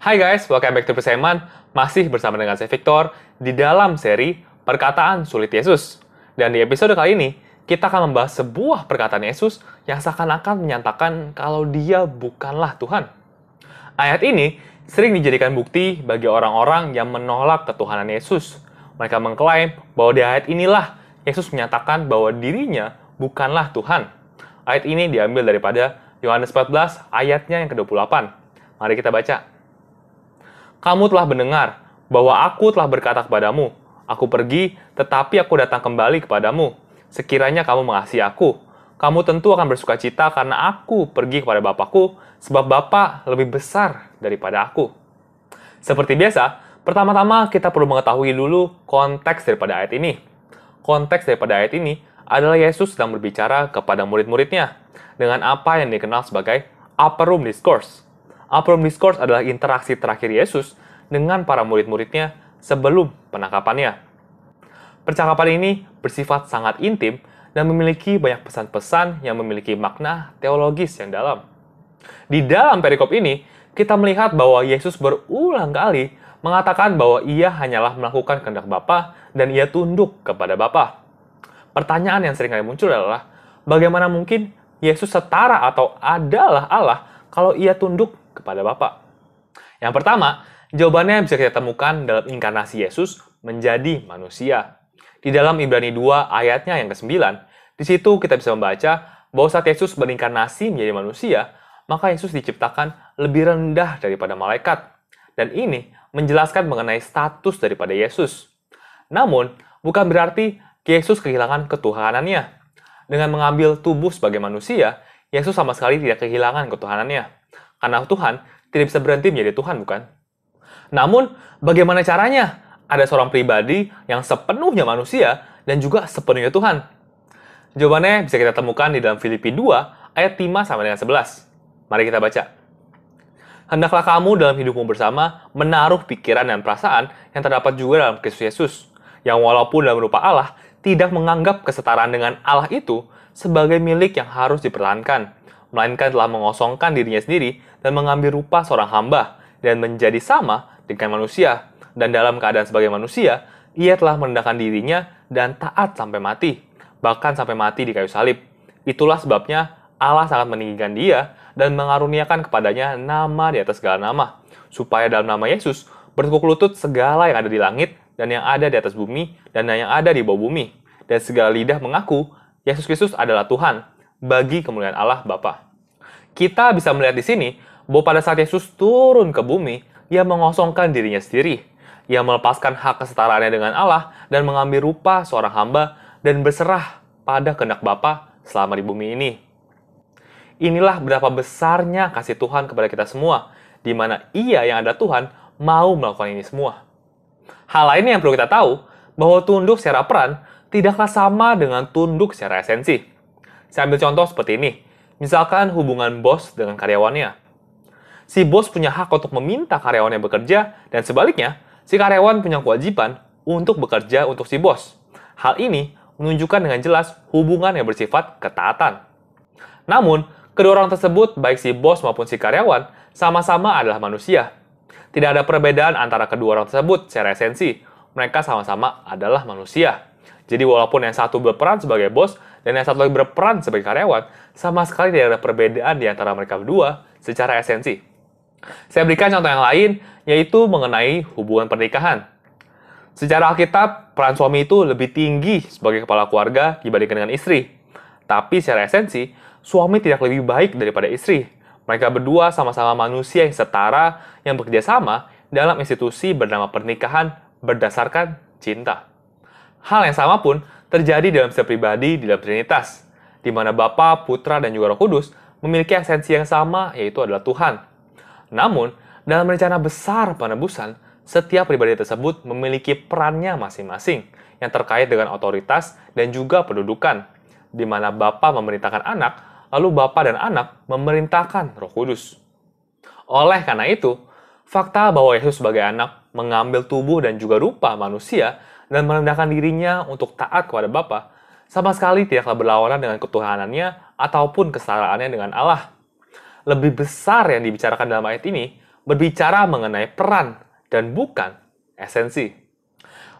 Hai guys, welcome back to Perseman. Masih bersama dengan saya Victor di dalam seri Perkataan Sulit Yesus. Dan di episode kali ini, kita akan membahas sebuah perkataan Yesus yang seakan-akan menyatakan kalau dia bukanlah Tuhan. Ayat ini sering dijadikan bukti bagi orang-orang yang menolak ketuhanan Yesus. Mereka mengklaim bahwa di ayat inilah Yesus menyatakan bahwa dirinya bukanlah Tuhan. Ayat ini diambil daripada Yohanes 14 ayatnya yang ke-28. Mari kita baca. Kamu telah mendengar bahwa aku telah berkata kepadamu, aku pergi, tetapi aku datang kembali kepadamu. Sekiranya kamu mengasihi aku, kamu tentu akan bersuka cita karena aku pergi kepada Bapakku, sebab Bapa lebih besar daripada aku. Seperti biasa, pertama-tama kita perlu mengetahui dulu konteks daripada ayat ini. Konteks daripada ayat ini adalah Yesus sedang berbicara kepada murid-muridnya dengan apa yang dikenal sebagai Upper Room Discourse. Upper Room Discourse adalah interaksi terakhir Yesus dengan para murid-muridnya sebelum penangkapannya. Percakapan ini bersifat sangat intim dan memiliki banyak pesan-pesan yang memiliki makna teologis yang dalam. Di dalam perikop ini, kita melihat bahwa Yesus berulang kali mengatakan bahwa ia hanyalah melakukan kehendak Bapa dan ia tunduk kepada Bapa. Pertanyaan yang sering kali muncul adalah, bagaimana mungkin Yesus setara atau adalah Allah kalau ia tunduk kepada Bapa? Yang pertama, jawabannya bisa kita temukan dalam inkarnasi Yesus menjadi manusia. Di dalam Ibrani 2 ayatnya yang ke-9, di situ kita bisa membaca bahwa saat Yesus berinkarnasi menjadi manusia, maka Yesus diciptakan lebih rendah daripada malaikat. Dan ini menjelaskan mengenai status daripada Yesus. Namun, bukan berarti Yesus kehilangan ketuhanannya. Dengan mengambil tubuh sebagai manusia, Yesus sama sekali tidak kehilangan ketuhanannya. Karena Tuhan tidak bisa berhenti menjadi Tuhan, bukan? Namun, bagaimana caranya? Ada seorang pribadi yang sepenuhnya manusia dan juga sepenuhnya Tuhan. Jawabannya bisa kita temukan di dalam Filipi 2 ayat 5 sampai dengan 11. Mari kita baca. Hendaklah kamu dalam hidupmu bersama menaruh pikiran dan perasaan yang terdapat juga dalam Kristus Yesus, yang walaupun dalam rupa Allah tidak menganggap kesetaraan dengan Allah itu sebagai milik yang harus dipertahankan, melainkan telah mengosongkan dirinya sendiri dan mengambil rupa seorang hamba dan menjadi sama dengan manusia. Dan dalam keadaan sebagai manusia, ia telah merendahkan dirinya dan taat sampai mati, bahkan sampai mati di kayu salib. Itulah sebabnya Allah sangat meninggikan dia dan mengaruniakan kepadanya nama di atas segala nama, supaya dalam nama Yesus bertekuk lutut segala yang ada di langit dan yang ada di atas bumi dan yang ada di bawah bumi, dan segala lidah mengaku Yesus Kristus adalah Tuhan, bagi kemuliaan Allah Bapa. Kita bisa melihat di sini bahwa pada saat Yesus turun ke bumi, ia mengosongkan dirinya sendiri. Ia melepaskan hak kesetaraannya dengan Allah dan mengambil rupa seorang hamba dan berserah pada kehendak Bapa selama di bumi ini. Inilah berapa besarnya kasih Tuhan kepada kita semua, di mana ia yang adalah Tuhan mau melakukan ini semua. Hal lainnya yang perlu kita tahu, bahwa tunduk secara peran tidaklah sama dengan tunduk secara esensi. Saya ambil contoh seperti ini. Misalkan hubungan bos dengan karyawannya. Si bos punya hak untuk meminta karyawannya bekerja, dan sebaliknya, si karyawan punya kewajiban untuk bekerja untuk si bos. Hal ini menunjukkan dengan jelas hubungan yang bersifat ketaatan. Namun, kedua orang tersebut, baik si bos maupun si karyawan, sama-sama adalah manusia. Tidak ada perbedaan antara kedua orang tersebut secara esensi. Mereka sama-sama adalah manusia. Jadi walaupun yang satu berperan sebagai bos dan yang satu lagi berperan sebagai karyawan, sama sekali tidak ada perbedaan di antara mereka berdua secara esensi. Saya berikan contoh yang lain, yaitu mengenai hubungan pernikahan. Secara Alkitab, peran suami itu lebih tinggi sebagai kepala keluarga dibandingkan dengan istri. Tapi secara esensi, suami tidak lebih baik daripada istri. Mereka berdua sama-sama manusia yang setara yang bekerja sama dalam institusi bernama pernikahan berdasarkan cinta. Hal yang sama pun terjadi dalam setiap pribadi di dalam Trinitas, di mana Bapa, Putra, dan juga Roh Kudus memiliki esensi yang sama, yaitu adalah Tuhan. Namun, dalam rencana besar penebusan, setiap pribadi tersebut memiliki perannya masing-masing yang terkait dengan otoritas dan juga pendudukan, di mana Bapa memerintahkan anak, lalu Bapa dan anak memerintahkan Roh Kudus. Oleh karena itu, fakta bahwa Yesus sebagai anak mengambil tubuh dan juga rupa manusia dan merendahkan dirinya untuk taat kepada Bapa sama sekali tidaklah berlawanan dengan ketuhanannya ataupun kesetaraannya dengan Allah. Lebih besar yang dibicarakan dalam ayat ini berbicara mengenai peran dan bukan esensi.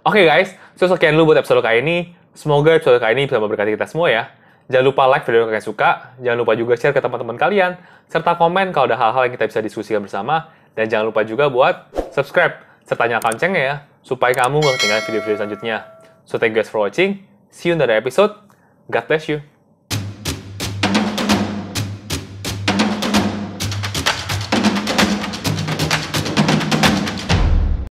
Oke guys, sekian dulu buat episode kali ini. Semoga episode kali ini bisa memberkati kita semua ya. Jangan lupa like video kalian suka, jangan lupa juga share ke teman-teman kalian, serta komen kalau ada hal-hal yang kita bisa diskusikan bersama, dan jangan lupa juga buat subscribe, serta nyalakan loncengnya ya, supaya kamu nggak ketinggalan video-video selanjutnya. So thank you guys for watching, see you in the other episode, God bless you.